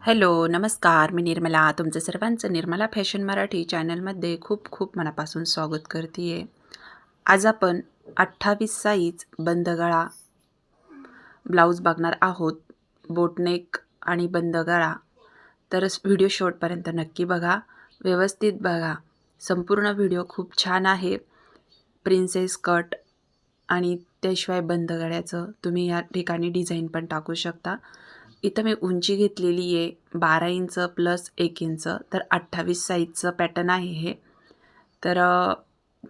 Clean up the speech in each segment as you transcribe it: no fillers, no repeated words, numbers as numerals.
Hello, नमस्कार. मी निर्मला. तुमचं सर्वांचं निर्मला फॅशन मराठी चॅनलमध्ये खूप खूप मनापासून स्वागत करते आहे. आज आपण 28 साईज बंद गळा ब्लाऊज बघणार आहोत. बोटनेक आणि बंद गळा. तर व्हिडिओ शेवटपर्यंत नक्की बघा, व्यवस्थित बघा. संपूर्ण व्हिडिओ खूप छान आहे. प्रिन्सेस कट आणि त्याशिवाय बंद गळ्याचं तुम्ही या ठिकाणी डिझाईन पण टाकू शकता. इथं मी उंची घेतलेली आहे 12 इंच प्लस 1 इंच, तर 28 साईजचं पॅटर्न आहे हे. तर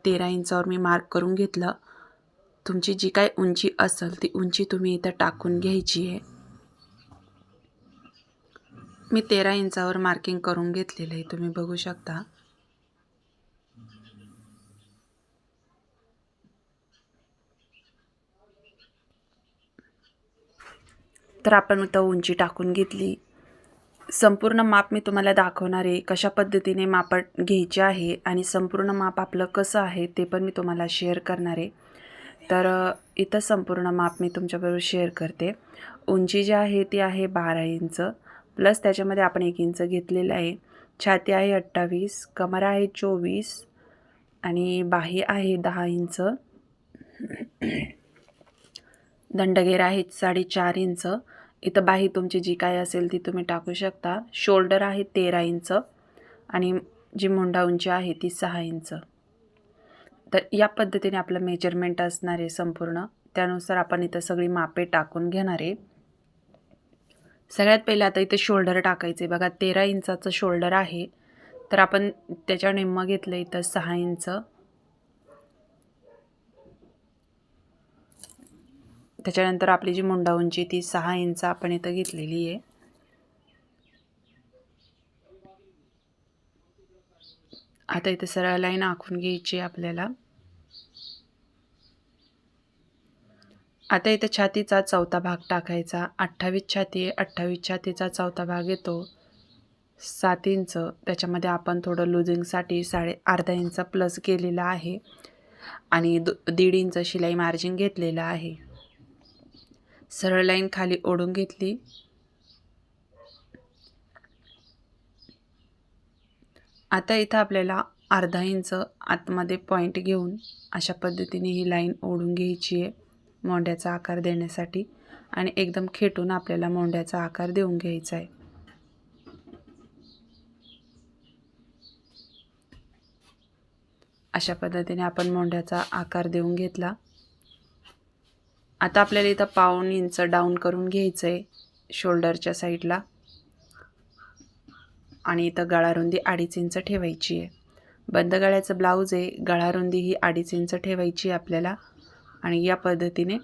13 इंचावर मी मार्क करून घेतलं. तुमची जी काय उंची असेल ती उंची तुम्ही इथं टाकून घ्यायची आहे. मी 13 इंचावर मार्किंग करून घेतलेलं आहे, तुम्ही बघू शकता. तर आपण इथं उंची टाकून घेतली. संपूर्ण माप मी तुम्हाला दाखवणार आहे, कशा पद्धतीने माप घ्यायचे आहे आणि संपूर्ण माप आपलं कसं आहे ते पण मी तुम्हाला शेअर करणार आहे. तर इथं संपूर्ण माप मी तुमच्याबरोबर शेअर करते. उंची जी आहे ती आहे 12 इंच प्लस त्याच्यामध्ये आपण 1 इंच घेतलेलं आहे. छाती आहे 28, कमर आहे 24 आणि बाही आहे 10 इंच. दंडगेर आहे 4.5 इंच. इथं बाही तुमची जी काय असेल ती तुम्ही टाकू शकता. शोल्डर आहे 13 इंच आणि जी मुंडा उंची आहे ती 6 इंच. तर या पद्धतीने आपलं मेजरमेंट असणार आहे संपूर्ण. त्यानुसार आपण इथं सगळी मापे टाकून घेणार आहे. सगळ्यात पहिले आता इथे शोल्डर टाकायचे. बघा 13 इंचाचं शोल्डर आहे, तर आपण त्याच्या निम्मं घेतलं इथं 6 इंच. त्याच्यानंतर आपली जी मुंडा उंची ती 6 इंच आपण इथं घेतलेली आहे. आता इथे सरळ लाईन आखून घ्यायची आपल्याला. आता इथे छातीचा चौथा भाग टाकायचा. 28 छाती आहे, 28 छातीचा चौथा भाग येतो 7 इंच. त्याच्यामध्ये आपण थोडं लुझिंगसाठी अर्धा इंच प्लस केलेला आहे आणि 1.5 इंच शिलाई मार्जिन घेतलेलं आहे. सरळ लाईन खाली ओढून घेतली. आता इथं आपल्याला अर्धा इंच आतमध्ये पॉईंट घेऊन अशा पद्धतीने ही लाईन ओढून घ्यायची आहे मोंड्याचा आकार देण्यासाठी आणि एकदम खेटून आपल्याला मोंड्याचा आकार देऊन घ्यायचा आहे. अशा पद्धतीने आपण मोंड्याचा आकार देऊन घेतला. आता आपल्याला इथं 1.5 इंच डाऊन करून घ्यायचं आहे शोल्डरच्या साईडला आणि इथं गळारुंदी 2.5 इंच ठेवायची आहे. बंद गळ्याचं ब्लाऊज आहे, गळारुंदी ही 2.5 इंच ठेवायची आपल्याला आणि या पद्धतीने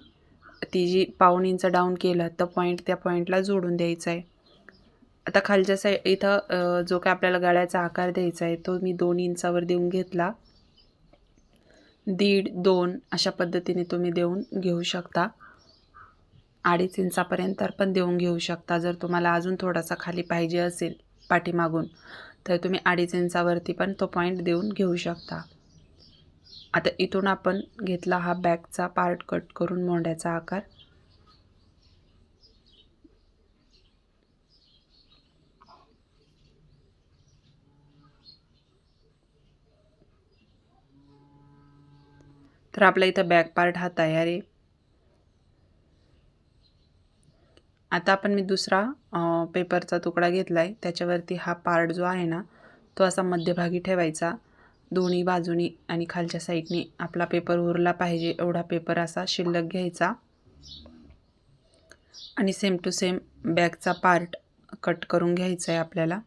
ती जी 1.5 इंच डाऊन केलं तर पॉईंट त्या पॉईंटला जोडून द्यायचा आहे. आता खालच्या साईड इथं जो काय आपल्याला गळ्याचा आकार द्यायचा आहे तो मी 2 इंचावर देऊन घेतला. 1.5, 2 अशा पद्धतीने तुम्ही देऊन घेऊ शकता. 2.5 इंचापर्यंत पण देऊन घेऊ शकता. जर तुम्हाला अजून थोडासा खाली पाहिजे असेल पाठीमागून तर तुम्ही 2.5 इंचावरती पण तो पॉईंट देऊन घेऊ शकता. आता इथून आपण घेतला हा बॅकचा पार्ट कट करून मोंड्याचा आकार. तर आपला इथं बॅक पार्ट हा तयार आहे. आता आपण मी दुसरा पेपरचा तुकडा घेतला आहे, त्याच्यावरती हा पार्ट जो आहे ना तो असा मध्यभागी ठेवायचा. दोन्ही बाजूनी आणि खालच्या साईडनी आपला पेपर उरला पाहिजे एवढा पेपर असा शिल्लक घ्यायचा आणि सेम टू सेम बॅकचा पार्ट कट करून घ्यायचा आहे आपल्याला.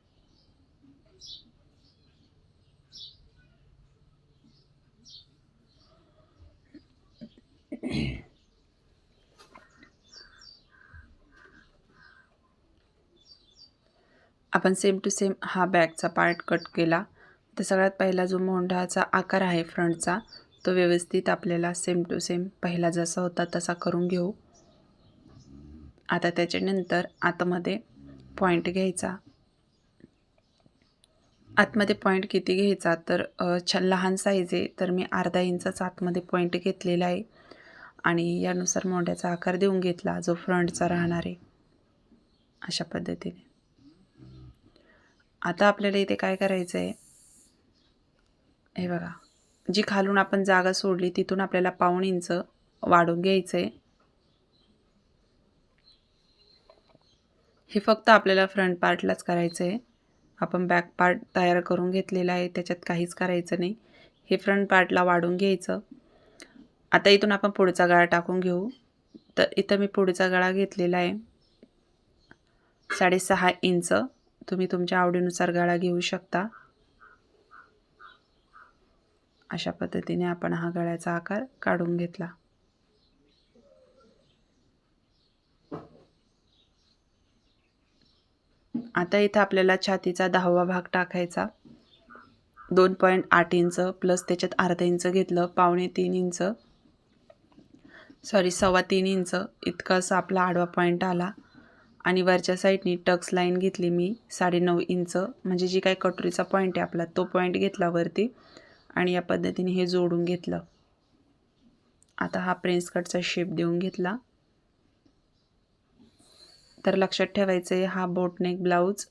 आपण सेम टू सेम हा बॅकचा पार्ट कट केला. तर सगळ्यात पहिला जो मोंढाचा आकार आहे फ्रंटचा तो व्यवस्थित आपल्याला सेम टू सेम पहिला जसा होता तसा करून घेऊ. आता त्याच्यानंतर आतमध्ये पॉईंट घ्यायचा. आतमध्ये पॉईंट किती घ्यायचा तर लहान साईज आहे तर मी अर्धा इंचाचा आतमध्ये पॉईंट घेतलेला आहे आणि यानुसार मोंढ्याचा आकार देऊन घेतला जो फ्रंटचा राहणार आहे अशा पद्धतीने. आता आपल्याला इथे काय करायचं आहे, हे बघा, जी खालून आपण जागा सोडली तिथून आपल्याला 1.5 इंच वाढून घ्यायचं आहे. हे फक्त आपल्याला फ्रंट पार्टलाच करायचं आहे. आपण बॅक पार्ट तयार करून घेतलेला आहे, त्याच्यात काहीच करायचं नाही. हे फ्रंट पार्टला वाढून घ्यायचं. आता इथून आपण पुढचा गळा टाकून घेऊ. तर इथं मी पुढचा गळा घेतलेला आहे 6.5 इंच. तुम्ही तुमच्या आवडीनुसार गळा घेऊ शकता. अशा पद्धतीने आपण हा गळ्याचा आकार काढून घेतला. आता इथं आपल्याला छातीचा 10वा भाग टाकायचा. 2.8 इंच प्लस त्याच्यात अर्धा इंच घेतलं, 2.25 इंच, सॉरी 3.25 इंच इतकाच आपला आडवा पॉईंट आला. आणि वरच्या साईडनी टक्स लाईन घेतली मी 9.5 इंच, म्हणजे जी काही कटोरीचा पॉईंट आहे आपला तो पॉईंट घेतला वरती आणि या पद्धतीने हे जोडून घेतलं. आता हा प्रिन्स कटचा शेप देऊन घेतला. तर लक्षात ठेवायचं आहे, हा बोटनेक ब्लाऊज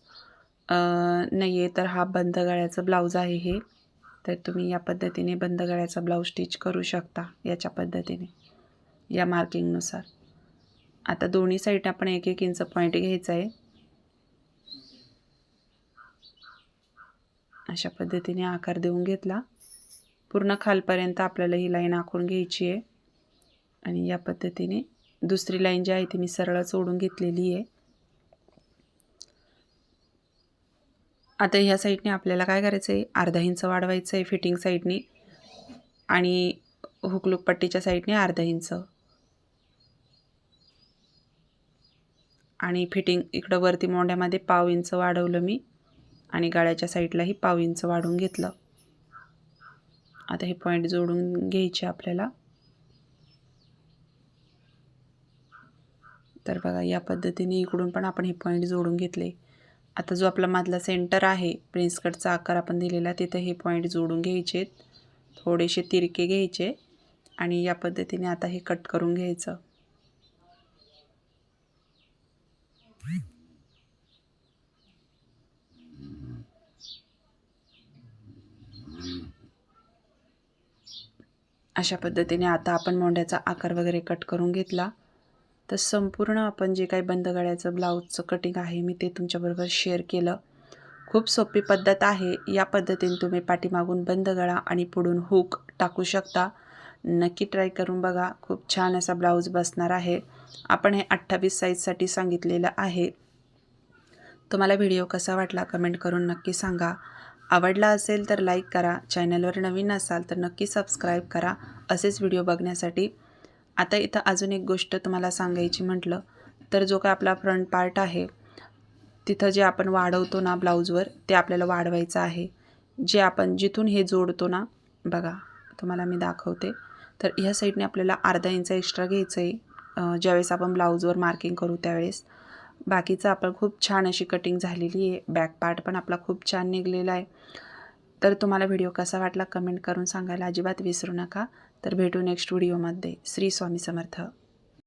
नाही आहे, तर हा बंद गळ्याचा ब्लाऊज आहे हे. तर तुम्ही या पद्धतीने बंद गळ्याचा ब्लाऊज स्टिच करू शकता याच्या पद्धतीने, या मार्किंगनुसार. आता दोन्ही साईड आपण 1-1 इंच पॉईंट घ्यायचा आहे. अशा पद्धतीने आकार देऊन घेतला. पूर्ण खालपर्यंत आपल्याला ही लाईन आखून घ्यायची आहे. आणि या पद्धतीने दुसरी लाईन जी आहे ती मी सरळ सोडून घेतलेली आहे. आता ह्या साईडने आपल्याला काय करायचं आहे, अर्धा इंच वाढवायचं आहे फिटिंग साईडनी आणि हुकलूक पट्टीच्या साईडने अर्धा इंच, आणि फिटिंग इकडं वरती मोंड्यामध्ये 1/2 इंच वाढवलं मी आणि गळ्याच्या साईडलाही 1/2 इंच वाढवून घेतलं. आता हे पॉईंट जोडून घ्यायचे आपल्याला. तर बघा या पद्धतीने इकडून पण आपण हे पॉईंट जोडून घेतले. आता जो आपला मधला सेंटर आहे प्रिन्स कटचा आकार आपण दिलेला, तिथे हे पॉईंट जोडून घ्यायचे, थोडेसे तिरके घ्यायचे आणि या पद्धतीने आता हे कट करून घ्यायचं. अशा पद्धतीने आता आपण मोंड्याचा आकार वगैरे कट करून घेतला. तर संपूर्ण आपण जे काही बंद गळ्याचं ब्लाऊजचं कटिंग आहे मी ते तुमच्याबरोबर शेअर केलं. खूप सोपी पद्धत आहे. या पद्धतीने तुम्ही पाठीमागून बंद गळा आणि पुढून हुक टाकू शकता. नक्की ट्राय करून बघा. खूप छान असा ब्लाऊज बसणार आहे. आपण हे 28 साईजसाठी सांगितलेलं आहे. तुम्हाला व्हिडिओ कसा वाटला कमेंट करून नक्की सांगा. आवडला असेल तर लाईक करा. चॅनलवर नवीन असाल तर नक्की सबस्क्राईब करा असेच व्हिडिओ बघण्यासाठी. आता इथं अजून एक गोष्ट तुम्हाला सांगायची म्हटलं तर जो काय आपला फ्रंट पार्ट आहे तिथं जे आपण वाढवतो ना ब्लाऊजवर, ते आपल्याला वाढवायचं आहे. जे आपण जिथून हे जोडतो ना, बघा तुम्हाला मी दाखवते. तर ह्या साईडने आपल्याला अर्धा इंच एक्स्ट्रा घ्यायचं आहे ज्यावेळेस आपण ब्लाऊजवर मार्किंग करू त्यावेळेस. बाकीचं आपण खूप छान अशी कटिंग झालेली आहे. बॅक पार्ट पण आपला खूप छान निघलेला आहे. तर तुम्हाला व्हिडिओ कसा वाटला कमेंट करून सांगायला अजिबात विसरू नका. तर भेटू नेक्स्ट व्हिडिओमध्ये. श्री स्वामी समर्थ.